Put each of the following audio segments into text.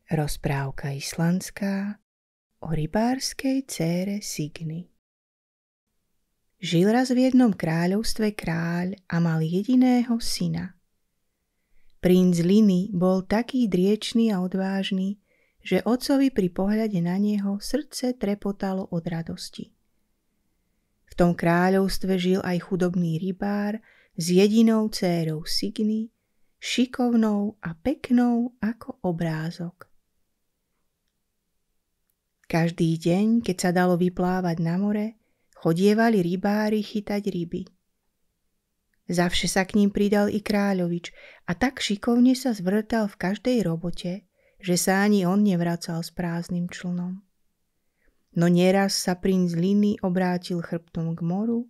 Rozprávka islandská o rybárskej dcére Signy. Žil raz v jednom kráľovstve kráľ a mal jediného syna. Princ Liny bol taký driečný a odvážny, že otcovi pri pohľade na neho srdce trepotalo od radosti. V tom kráľovstve žil aj chudobný rybár s jedinou dcérou Signy, šikovnou a peknou ako obrázok. Každý deň, keď sa dalo vyplávať na more, chodievali rybári chytať ryby. Zavše sa k ním pridal i kráľovič a tak šikovne sa zvrtal v každej robote, že sa ani on nevracal s prázdnym člnom. No nieraz sa princ Liny obrátil chrbtom k moru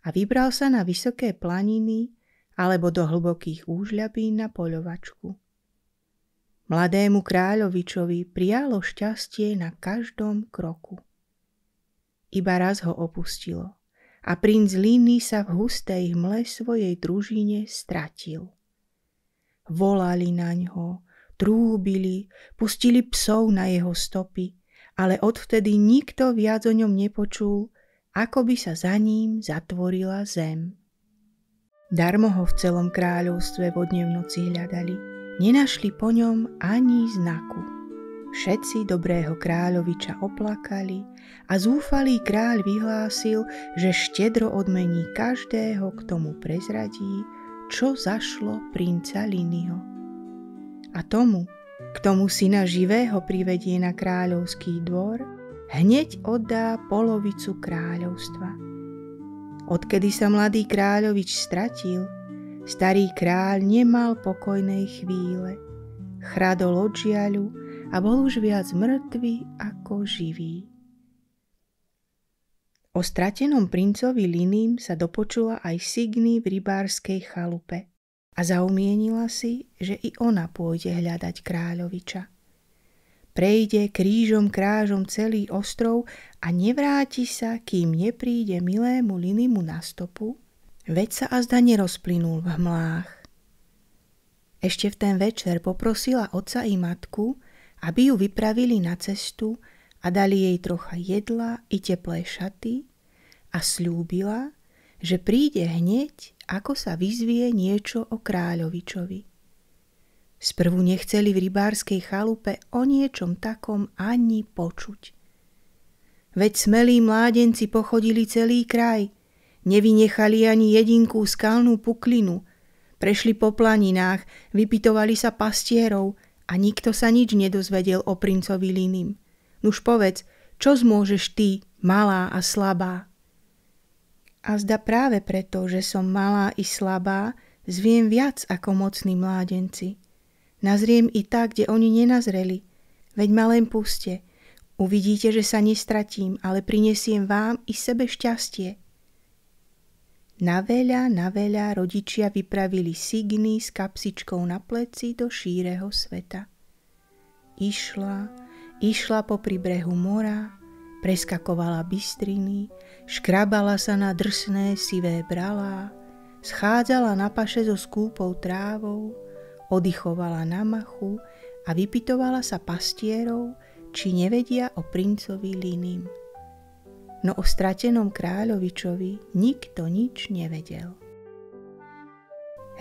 a vybral sa na vysoké planiny alebo do hlbokých úžľabín na poľovačku. Mladému kráľovičovi prijalo šťastie na každom kroku. Iba raz ho opustilo a princ Liny sa v hustej hmle svojej družine stratil. Volali naňho, trúbili, pustili psov na jeho stopy, ale odvtedy nikto viac o ňom nepočul, ako by sa za ním zatvorila zem. Darmo ho v celom kráľovstve vodne v noci hľadali. Nenašli po ňom ani znaku. Všetci dobrého kráľoviča oplakali a zúfalý kráľ vyhlásil, že štedro odmení každého, kto mu prezradí, čo zašlo princa Linyho. A tomu, kto mu syna živého privedie na kráľovský dvor, hneď oddá polovicu kráľovstva. Odkedy sa mladý kráľovič stratil, starý kráľ nemal pokojnej chvíle, chradol od žiaľu a bol už viac mŕtvy ako živý. O stratenom princovi Linym sa dopočula aj Signy v rybárskej chalupe a zaumienila si, že i ona pôjde hľadať kráľoviča. Prejde krížom krážom celý ostrov a nevráti sa, kým nepríde milému Linymu na stopu, veď sa azda nerozplynul v hmlách. Ešte v ten večer poprosila otca i matku, aby ju vypravili na cestu a dali jej trocha jedla i teplé šaty a sľúbila, že príde hneď, ako sa vyzvie niečo o kráľovičovi. Sprvu nechceli v rybárskej chalupe o niečom takom ani počuť. Veď smelí mládenci pochodili celý kraj, nevynechali ani jedinkú skalnú puklinu, prešli po planinách, vypytovali sa pastierov a nikto sa nič nedozvedel o princovi Linym. Nuž povedz, čo zmôžeš ty, malá a slabá? Azda práve preto, že som malá i slabá, zviem viac ako mocní mládenci. Nazriem i tak, kde oni nenazreli, veď ma len puste. Uvidíte, že sa nestratím, ale prinesiem vám i sebe šťastie. Na veľa rodičia vypravili Signy s kapsičkou na pleci do šíreho sveta. Išla popri brehu mora, preskakovala bystriny, škrabala sa na drsné sivé bralá, schádzala na paše so skúpou trávou, oddychovala na machu a vypytovala sa pastierov, či nevedia o princovi Linym. No o stratenom kráľovičovi nikto nič nevedel.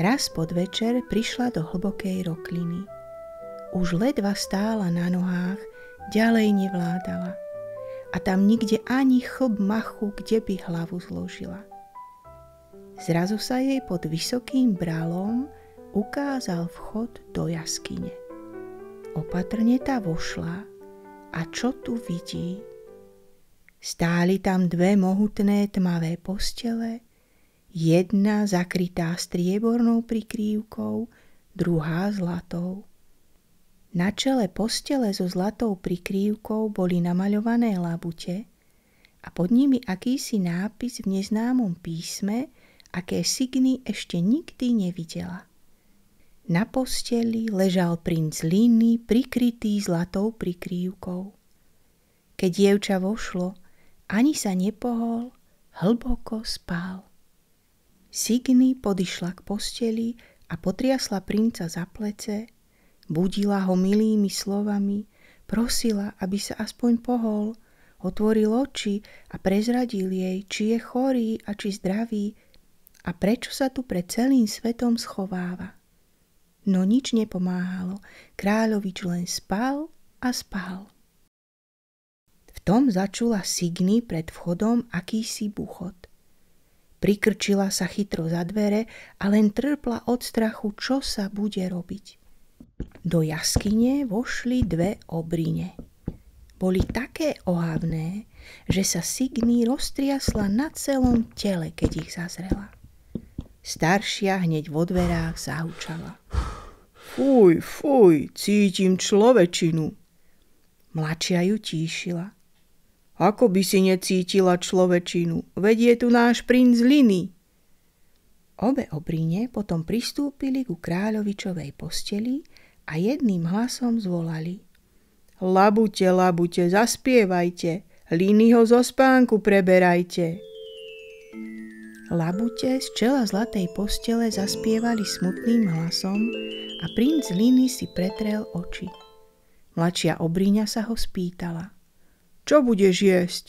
Raz podvečer prišla do hlbokej rokliny. Už ledva stála na nohách, ďalej nevládala. A tam nikde ani chlb machu, kde by hlavu zložila. Zrazu sa jej pod vysokým bralom ukázal vchod do jaskyne. Opatrne tá vošla a čo tu vidí? Stáli tam dve mohutné tmavé postele, jedna zakrytá striebornou prikrývkou, druhá zlatou. Na čele postele so zlatou prikrývkou boli namaľované labute a pod nimi akýsi nápis v neznámom písme, aké Signy ešte nikdy nevidela. Na posteli ležal princ Liny prikrytý zlatou prikrývkou. Keď dievča vošlo, ani sa nepohol, hlboko spal. Signy podišla k posteli a potriasla princa za plece, Budila ho milými slovami, prosila, aby sa aspoň pohol, otvoril oči a prezradil jej, či je chorý a či zdravý a prečo sa tu pred celým svetom schováva. No nič nepomáhalo, kráľovič len spal a spal. V tom začula Signy pred vchodom akýsi buchot. Prikrčila sa chytro za dvere a len trpla od strachu, čo sa bude robiť. Do jaskyne vošli dve obrine. Boli také ohavné, že sa Signy roztriasla na celom tele, keď ich zazrela. Staršia hneď vo dverách zahučala. Fuj, fuj, cítim človečinu. Mladšia ju tíšila. Ako by si necítila človečinu, veď je tu náš princ Liny. Obe obrine potom pristúpili ku kráľovičovej posteli a jedným hlasom zvolali. Labute, labute, zaspievajte, Linyho zo spánku preberajte. Labute z čela zlatej postele zaspievali smutným hlasom a princ Liny si pretrel oči. Mladšia obriňa sa ho spýtala. Čo budeš jesť?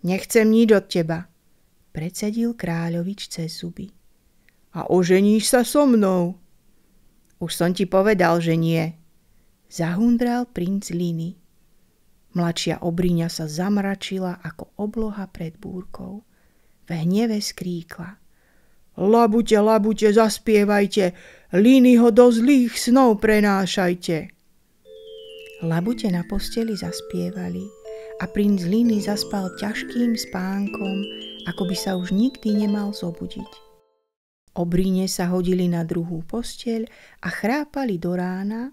Nechcem nič od teba, predsedil kráľovič cez zuby. A oženíš sa so mnou? Už som ti povedal, že nie, zahundral princ Liny. Mladšia obriňa sa zamračila ako obloha pred búrkou. V hneve skríkla. Labute, labute, zaspievajte, Linyho do zlých snov prenášajte. Labute na posteli zaspievali a princ Liny zaspal ťažkým spánkom, ako by sa už nikdy nemal zobudiť. Obrine sa hodili na druhú posteľ a chrápali do rána,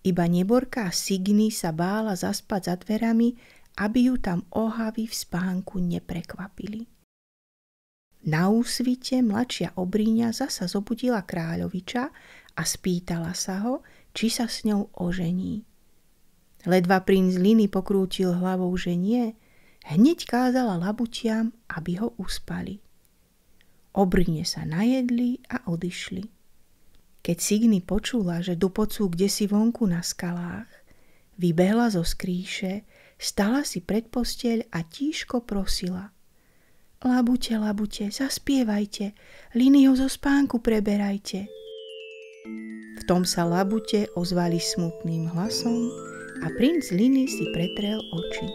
iba neborká Signy sa bála zaspať za dverami, aby ju tam ohavy v spánku neprekvapili. Na úsvite mladšia obriňa zasa zobudila kráľoviča a spýtala sa ho, či sa s ňou ožení. Ledva princ Liny pokrútil hlavou, že nie, hneď kázala labutiam, aby ho uspali. Obrine sa najedli a odišli. Keď Signy počula, že dupocú kdesi vonku na skalách, vybehla zo skríše, stala si pred posteľ a tížko prosila. Labute, labute, zaspievajte, Linyho zo spánku preberajte. V tom sa labute ozvali smutným hlasom a princ Liny si pretrel oči.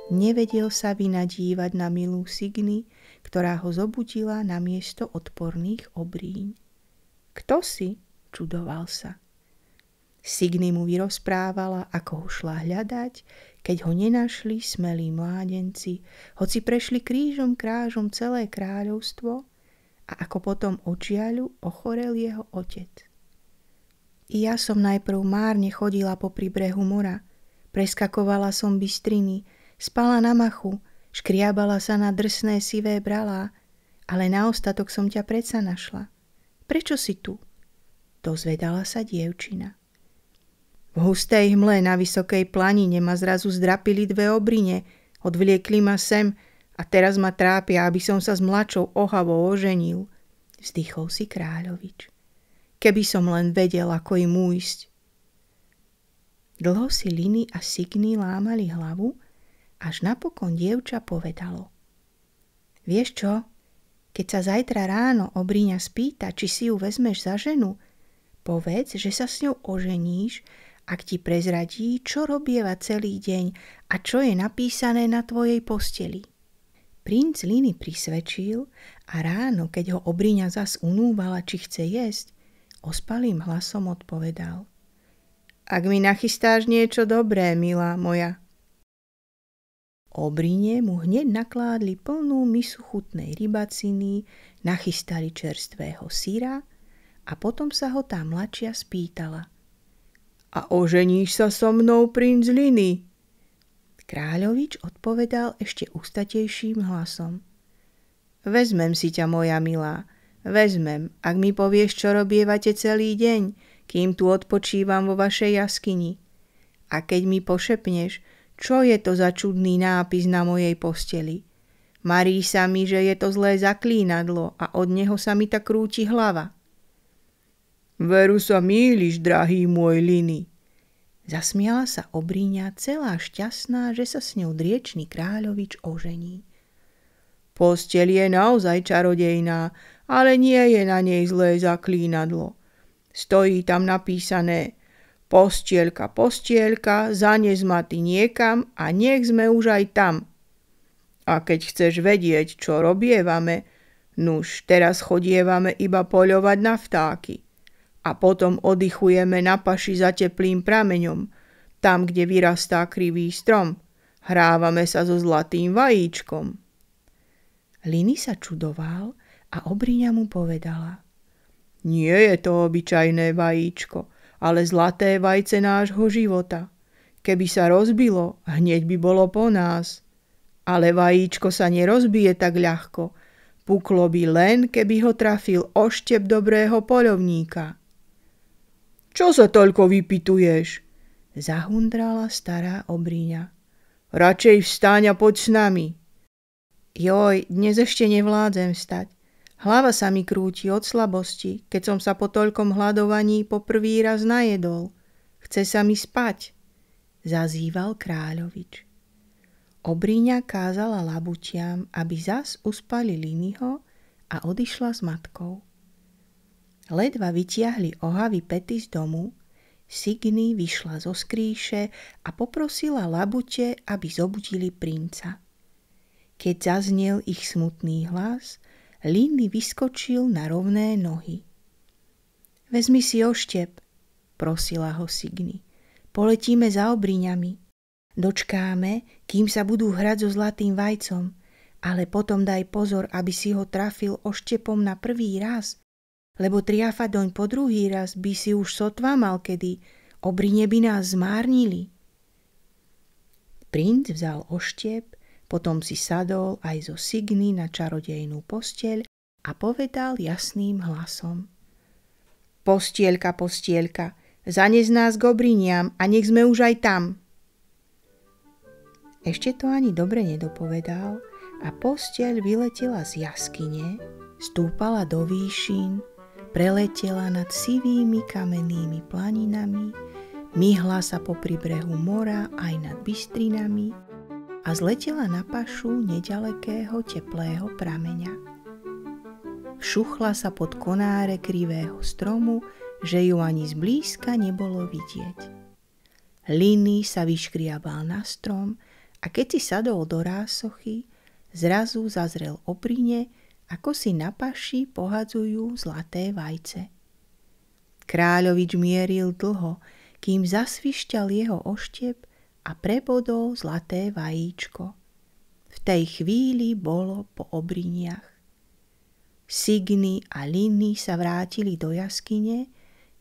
Nevedel sa vynadívať na milú Signy, ktorá ho zobudila na miesto odporných obríň. Kto si? Čudoval sa. Signy mu vyrozprávala, ako ho šla hľadať, keď ho nenašli smelí mládenci, hoci prešli krížom krážom celé kráľovstvo a ako potom od žiaľu ochorel jeho otec. I ja som najprv márne chodila popri brehu mora, preskakovala som bystriny, spala na machu, škriabala sa na drsné sivé bralá, ale na ostatok som ťa predsa našla. Prečo si tu? Dozvedala sa dievčina. V hustej hmle na vysokej planine ma zrazu zdrapili dve obrine, odvliekli ma sem a teraz ma trápia, aby som sa s mladšou ohavou oženil, vzdychol si kráľovič. Keby som len vedel, ako im újsť. Dlho si Liny a Signy lámali hlavu, až napokon dievča povedalo. Vieš čo? Keď sa zajtra ráno obriňa spýta, či si ju vezmeš za ženu, povedz, že sa s ňou oženíš, ak ti prezradí, čo robieva celý deň a čo je napísané na tvojej posteli. Princ Liny prisvedčil a ráno, keď ho obriňa zas unúvala, či chce jesť, ospalým hlasom odpovedal. Ak mi nachystáš niečo dobré, milá moja. Obrine mu hneď nakládli plnú misu chutnej rybaciny, nachystali čerstvého syra a potom sa ho tá mladšia spýtala. A oženíš sa so mnou, princ Liny? Kráľovič odpovedal ešte ústatejším hlasom. Vezmem si ťa, moja milá, vezmem, ak mi povieš, čo robievate celý deň, kým tu odpočívam vo vašej jaskyni. A keď mi pošepneš, čo je to za čudný nápis na mojej posteli. Marí sa mi, že je to zlé zaklínadlo a od neho sa mi tak krúti hlava. Veru sa mýliš, drahý môj Liny. Zasmiala sa Obríňa celá šťastná, že sa s ňou driečny kráľovič ožení. Posteľ je naozaj čarodejná, ale nie je na nej zlé zaklínadlo. Stojí tam napísané: Postielka, postielka, zanes ma ty niekam a nech sme už aj tam. A keď chceš vedieť, čo robievame, nuž teraz chodievame iba poľovať na vtáky. A potom oddychujeme na paši za teplým prameňom, tam, kde vyrastá krivý strom. Hrávame sa so zlatým vajíčkom. Liny sa čudoval a Obríňa mu povedala: Nie je to obyčajné vajíčko, ale zlaté vajce nášho života. Keby sa rozbilo, hneď by bolo po nás. Ale vajíčko sa nerozbije tak ľahko. Puklo by len, keby ho trafil oštep dobrého poľovníka. Čo sa toľko vypytuješ? Zahundrala stará Obríňa. Radšej vstaň a poď s nami. Joj, dnes ešte nevládzem vstať. Hlava sa mi krúti od slabosti, keď som sa po toľkom hladovaní po prvý raz najedol. Chce sa mi spať, zazýval kráľovič. Obríňa kázala labutiam, aby zas uspali Linyho a odišla s matkou. Ledva vytiahli ohavy Pety z domu, Signy vyšla zo skrýše a poprosila labute, aby zobudili princa. Keď zaznel ich smutný hlas, Liny vyskočil na rovné nohy. Vezmi si oštep, prosila ho Signy. Poletíme za Obríňami. Dočkáme, kým sa budú hrať so zlatým vajcom, ale potom daj pozor, aby si ho trafil oštepom na prvý raz, lebo triafať doň po druhý raz by si už sotva mal kedy, Obríne by nás zmárnili. Princ vzal oštep, potom si sadol aj zo Signy na čarodejnú posteľ a povedal jasným hlasom: Postielka, postielka, zanes nás k Obríňam a nech sme už aj tam. Ešte to ani dobre nedopovedal a posteľ vyletela z jaskyne, stúpala do výšin, preletela nad sivými kamennými planinami, myhla sa popri brehu mora aj nad bystrinami a zletela na pašu neďalekého teplého prameňa. Všuchla sa pod konáre krivého stromu, že ju ani zblízka nebolo vidieť. Liny sa vyškriabal na strom a keď si sadol do rásochy, zrazu zazrel Obríne, ako si na paši pohadzujú zlaté vajce. Kráľovič mieril dlho, kým zasvišťal jeho oštep a prebodol zlaté vajíčko. V tej chvíli bolo po Obríniach. Signy a Liny sa vrátili do jaskyne,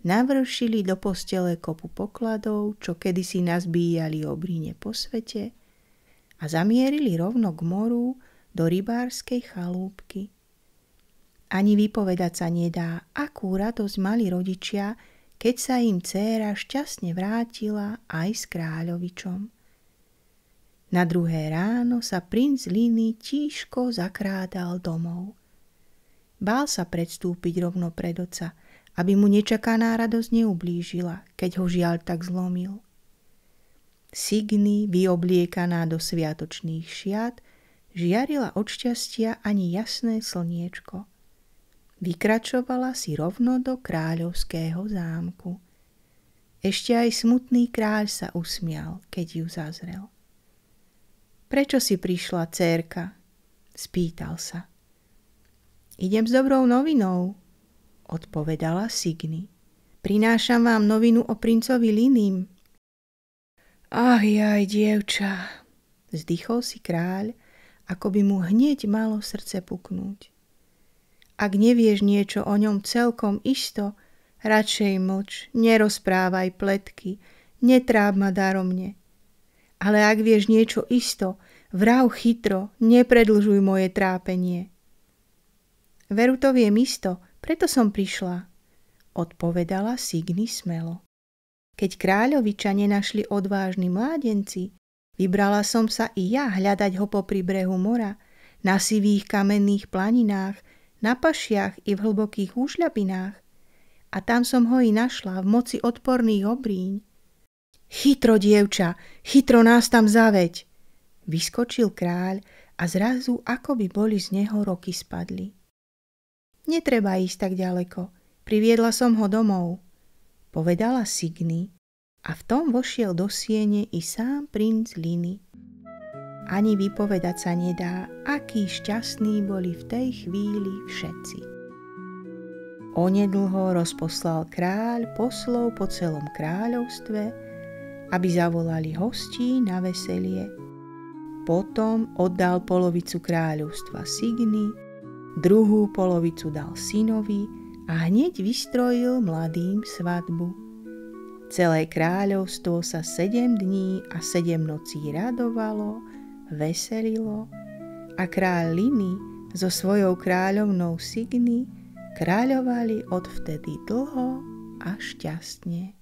navršili do postele kopu pokladov, čo kedysi nazbíjali Obríne po svete, a zamierili rovno k moru do rybárskej chalúbky. Ani vypovedať sa nedá, akú radosť mali rodičia, keď sa im dcéra šťastne vrátila aj s kráľovičom. Na druhé ráno sa princ Liny tížko zakrádal domov. Bál sa predstúpiť rovno pred oca, aby mu nečakaná radosť neublížila, keď ho žiaľ tak zlomil. Signy, vyobliekaná do sviatočných šiat, žiarila od šťastia ani jasné slniečko. Vykračovala si rovno do kráľovského zámku. Ešte aj smutný kráľ sa usmial, keď ju zazrel. Prečo si prišla, dcérka? Spýtal sa. Idem s dobrou novinou, odpovedala Signy. Prinášam vám novinu o princovi Linym. Ach jaj, dievča, vzdychol si kráľ, ako by mu hneď malo srdce puknúť. Ak nevieš niečo o ňom celkom isto, radšej mlč, nerozprávaj pletky, netráb ma daromne. Ale ak vieš niečo isto, vrav chytro, nepredlžuj moje trápenie. Veru to viem isto, preto som prišla, odpovedala Signy smelo. Keď kráľoviča nenašli odvážni mládenci, vybrala som sa i ja hľadať ho popri brehu mora, na sivých kamenných planinách, na pašiach i v hlbokých úšľapinách. a tam som ho i našla v moci odporných obríň. Chytro, dievča, chytro nás tam zaveď. Vyskočil kráľ a zrazu akoby boli z neho roky spadli. Netreba ísť tak ďaleko, priviedla som ho domov, povedala Signy a v tom vošiel do siene i sám princ Liny. Ani vypovedať sa nedá, akí šťastní boli v tej chvíli všetci. Onedlho rozposlal kráľ poslov po celom kráľovstve, aby zavolali hostí na veselie. Potom oddal polovicu kráľovstva Signy, druhú polovicu dal synovi a hneď vystrojil mladým svadbu. Celé kráľovstvo sa 7 dní a 7 nocí radovalo, veselilo a kráľ Liny so svojou kráľovnou Signy kráľovali odvtedy dlho a šťastne.